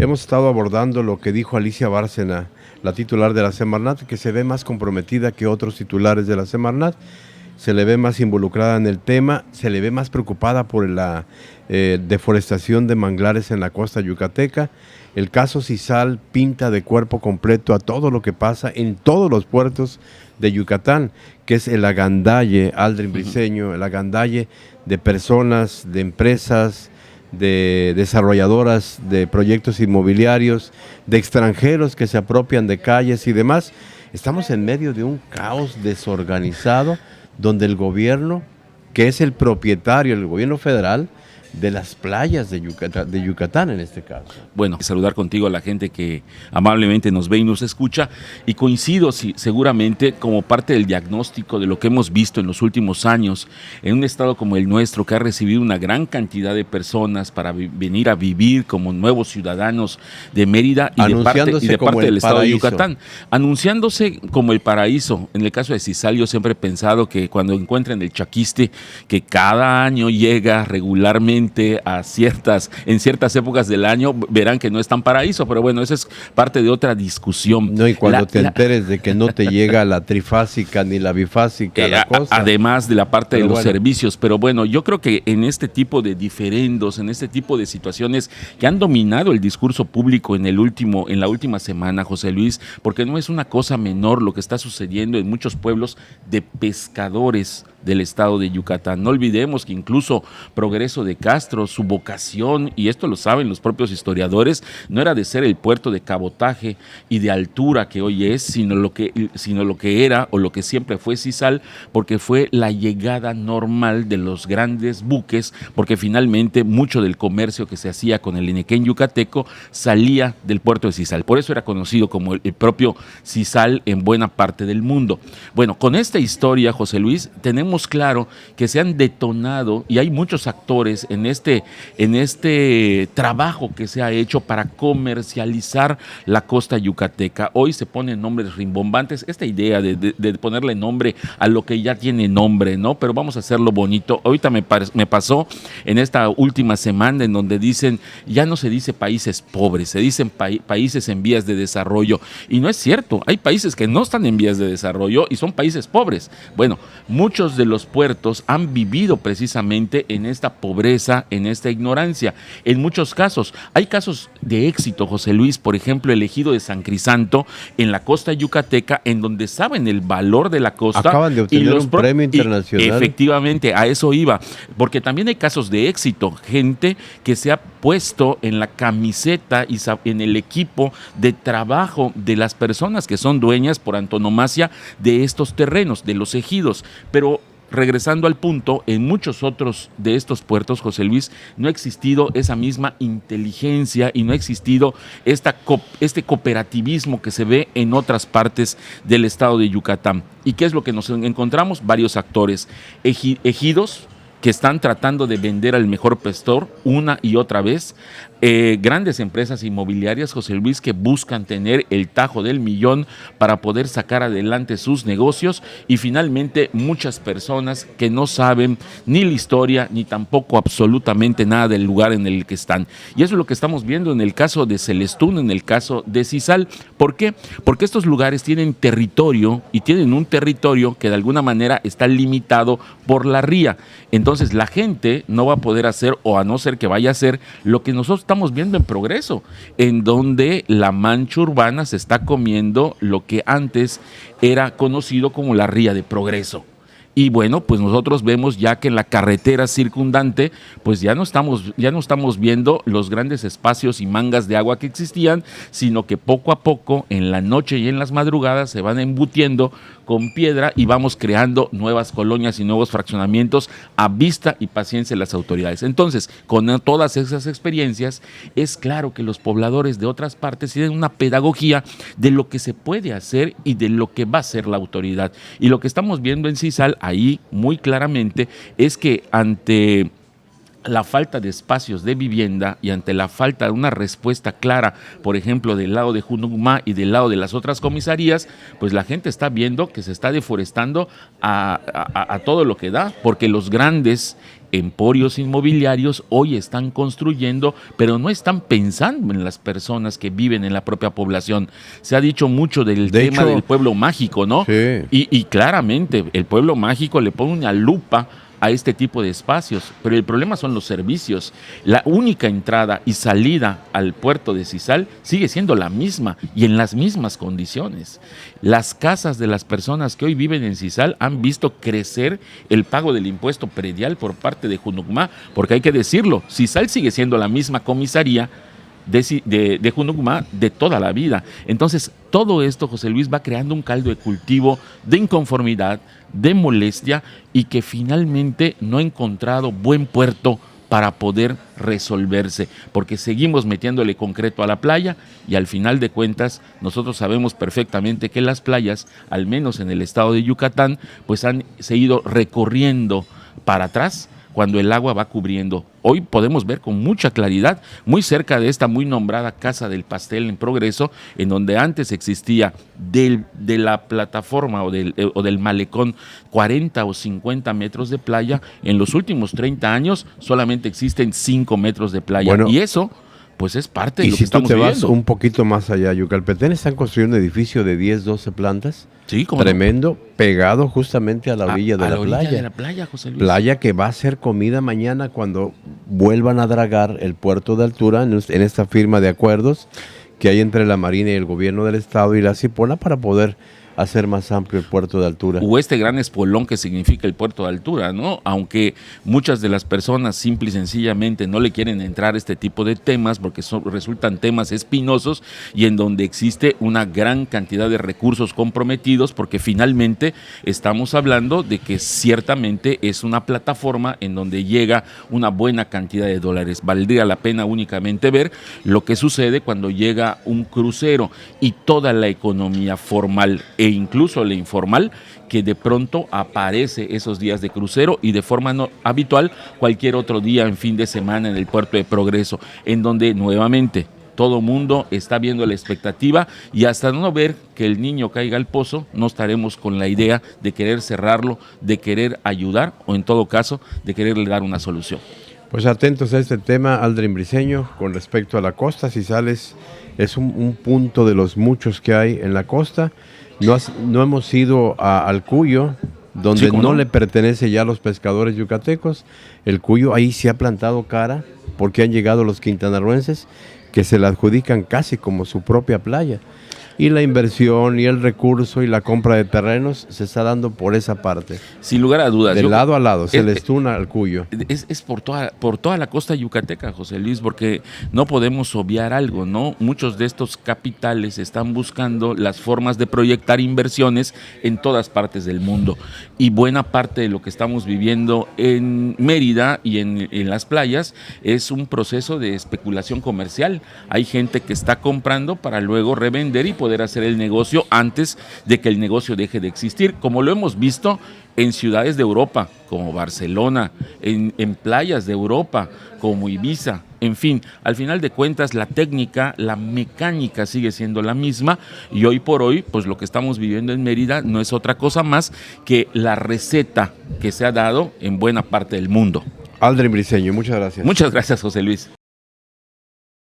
Hemos estado abordando lo que dijo Alicia Bárcena, la titular de la Semarnat, que se ve más comprometida que otros titulares de la Semarnat, se le ve más involucrada en el tema, se le ve más preocupada por la deforestación de manglares en la costa yucateca. El caso Cizal pinta de cuerpo completo a todo lo que pasa en todos los puertos de Yucatán, que es el agandalle, Aldrin Briceño, el agandalle de personas, de empresas, de desarrolladoras de proyectos inmobiliarios, de extranjeros que se apropian de calles y demás. Estamos en medio de un caos desorganizado donde el gobierno, que es el propietario, el gobierno federal, de las playas de Yucatán en este caso. Bueno, saludar contigo a la gente que amablemente nos ve y nos escucha, y coincido seguramente como parte del diagnóstico de lo que hemos visto en los últimos años en un estado como el nuestro, que ha recibido una gran cantidad de personas para venir a vivir como nuevos ciudadanos de Mérida y de parte del estado de Yucatán, anunciándose como el paraíso. En el caso de Cizal, yo siempre he pensado que cuando encuentren el chaquiste, que cada año llega regularmente en ciertas épocas del año, verán que no es tan paraíso, pero bueno, esa es parte de otra discusión. No, y cuando te enteres de que no te llega la trifásica ni la bifásica, la cosa. Además de la parte de los servicios, pero bueno, yo creo que en este tipo de diferendos, en este tipo de situaciones que han dominado el discurso público en la última semana, José Luis, porque no es una cosa menor lo que está sucediendo en muchos pueblos de pescadores del estado de Yucatán. No olvidemos que incluso Progreso de Castro, su vocación, y esto lo saben los propios historiadores, no era de ser el puerto de cabotaje y de altura que hoy es, sino lo que era o lo que siempre fue Cizal, porque fue la llegada normal de los grandes buques, porque finalmente mucho del comercio que se hacía con el Enequén yucateco salía del puerto de Cizal. Por eso era conocido como el propio Cizal en buena parte del mundo. Bueno, con esta historia, José Luis, tenemos claro que se han detonado, y hay muchos actores en este trabajo que se ha hecho para comercializar la costa yucateca. Hoy se ponen nombres rimbombantes, esta idea de ponerle nombre a lo que ya tiene nombre, ¿no? Pero vamos a hacerlo bonito. Ahorita me pasó en esta última semana en donde dicen, ya no se dice países pobres, se dicen países en vías de desarrollo, y no es cierto, hay países que no están en vías de desarrollo y son países pobres. Bueno, muchos de los puertos han vivido precisamente en esta pobreza, en esta ignorancia. En muchos casos, hay casos de éxito, José Luis, por ejemplo, el ejido de San Crisanto en la costa yucateca, en donde saben el valor de la costa. Acaban de obtener un premio internacional. Efectivamente, a eso iba, porque también hay casos de éxito, gente que se ha puesto en la camiseta y en el equipo de trabajo de las personas que son dueñas por antonomasia de estos terrenos, de los ejidos, pero regresando al punto, en muchos otros de estos puertos, José Luis, no ha existido esa misma inteligencia y no ha existido este cooperativismo que se ve en otras partes del estado de Yucatán. ¿Y qué es lo que nos encontramos? Varios actores, ejidos que están tratando de vender al mejor postor una y otra vez, grandes empresas inmobiliarias, José Luis, que buscan tener el tajo del millón para poder sacar adelante sus negocios, y finalmente muchas personas que no saben ni la historia ni tampoco absolutamente nada del lugar en el que están. Y eso es lo que estamos viendo en el caso de Celestún, en el caso de Cizal. ¿Por qué? Porque estos lugares tienen territorio, y tienen un territorio que de alguna manera está limitado por la ría. Entonces la gente no va a poder hacer, o a no ser que vaya a hacer, lo que nosotros estamos viendo en Progreso, en donde la mancha urbana se está comiendo lo que antes era conocido como la ría de Progreso. Y bueno, pues nosotros vemos ya que en la carretera circundante, pues ya no estamos viendo los grandes espacios y mangas de agua que existían, sino que poco a poco, en la noche y en las madrugadas, se van embutiendo con piedra y vamos creando nuevas colonias y nuevos fraccionamientos a vista y paciencia de las autoridades. Entonces, con todas esas experiencias, es claro que los pobladores de otras partes tienen una pedagogía de lo que se puede hacer y de lo que va a hacer la autoridad. Y lo que estamos viendo en Cizal ahí muy claramente es que ante la falta de espacios de vivienda y ante la falta de una respuesta clara, por ejemplo, del lado de Junucmá y del lado de las otras comisarías, pues la gente está viendo que se está deforestando a todo lo que da, porque los grandes emporios inmobiliarios hoy están construyendo, pero no están pensando en las personas que viven en la propia población. Se ha dicho mucho del tema del pueblo mágico, ¿no? Sí. Y claramente el pueblo mágico le pone una lupa a este tipo de espacios, pero el problema son los servicios. La única entrada y salida al puerto de Sisal sigue siendo la misma y en las mismas condiciones. Las casas de las personas que hoy viven en Sisal han visto crecer el pago del impuesto predial por parte de Junucmá, porque hay que decirlo, Sisal sigue siendo la misma comisaría de Junucmá de toda la vida. Entonces, todo esto, José Luis, va creando un caldo de cultivo de inconformidad, de molestia y que finalmente no ha encontrado buen puerto para poder resolverse, porque seguimos metiéndole concreto a la playa y al final de cuentas nosotros sabemos perfectamente que las playas, al menos en el estado de Yucatán, pues han seguido recorriendo para atrás cuando el agua va cubriendo. Hoy podemos ver con mucha claridad, muy cerca de esta muy nombrada Casa del Pastel en Progreso, en donde antes existía de la plataforma o del malecón 40 o 50 metros de playa, en los últimos 30 años solamente existen 5 metros de playa. Bueno, y eso pues es parte de lo que estamos viviendo. Y si tú te vas un poquito más allá, Yucalpetén están construyendo un edificio de 10, 12 plantas. Sí, tremendo, no, pegado justamente a la orilla de la playa. De la playa, José Luis. Playa que va a ser comida mañana cuando vuelvan a dragar el puerto de altura en esta firma de acuerdos que hay entre la Marina y el gobierno del estado y la Cipona para poder hacer más amplio el puerto de altura. O este gran espolón que significa el puerto de altura, ¿no? Aunque muchas de las personas simple y sencillamente no le quieren entrar a este tipo de temas porque resultan temas espinosos y en donde existe una gran cantidad de recursos comprometidos, porque finalmente estamos hablando de que ciertamente es una plataforma en donde llega una buena cantidad de dólares. Valdría la pena únicamente ver lo que sucede cuando llega un crucero y toda la economía formal e incluso la informal, que de pronto aparece esos días de crucero y de forma no habitual cualquier otro día en fin de semana en el puerto de Progreso, en donde nuevamente todo mundo está viendo la expectativa y hasta no ver que el niño caiga al pozo, no estaremos con la idea de querer cerrarlo, de querer ayudar o en todo caso de quererle dar una solución. Pues atentos a este tema, Aldrin Briceño, con respecto a la costa. Sisal es un punto de los muchos que hay en la costa. No hemos ido al Cuyo, donde no le pertenece ya a los pescadores yucatecos. El Cuyo ahí se ha plantado cara porque han llegado los quintanarroenses que se la adjudican casi como su propia playa. Y la inversión y el recurso y la compra de terrenos se está dando por esa parte. Sin lugar a dudas. De lado a lado, Celestuna al Cuyo. Es por toda la costa yucateca, José Luis, porque no podemos obviar algo, ¿no? Muchos de estos capitales están buscando las formas de proyectar inversiones en todas partes del mundo. Y buena parte de lo que estamos viviendo en Mérida y en las playas es un proceso de especulación comercial. Hay gente que está comprando para luego revender y poder hacer el negocio antes de que el negocio deje de existir, como lo hemos visto en ciudades de Europa, como Barcelona, en playas de Europa, como Ibiza, en fin, al final de cuentas la técnica, la mecánica sigue siendo la misma y hoy por hoy, pues lo que estamos viviendo en Mérida no es otra cosa más que la receta que se ha dado en buena parte del mundo. Aldrin Briceño, muchas gracias. Muchas gracias, José Luis.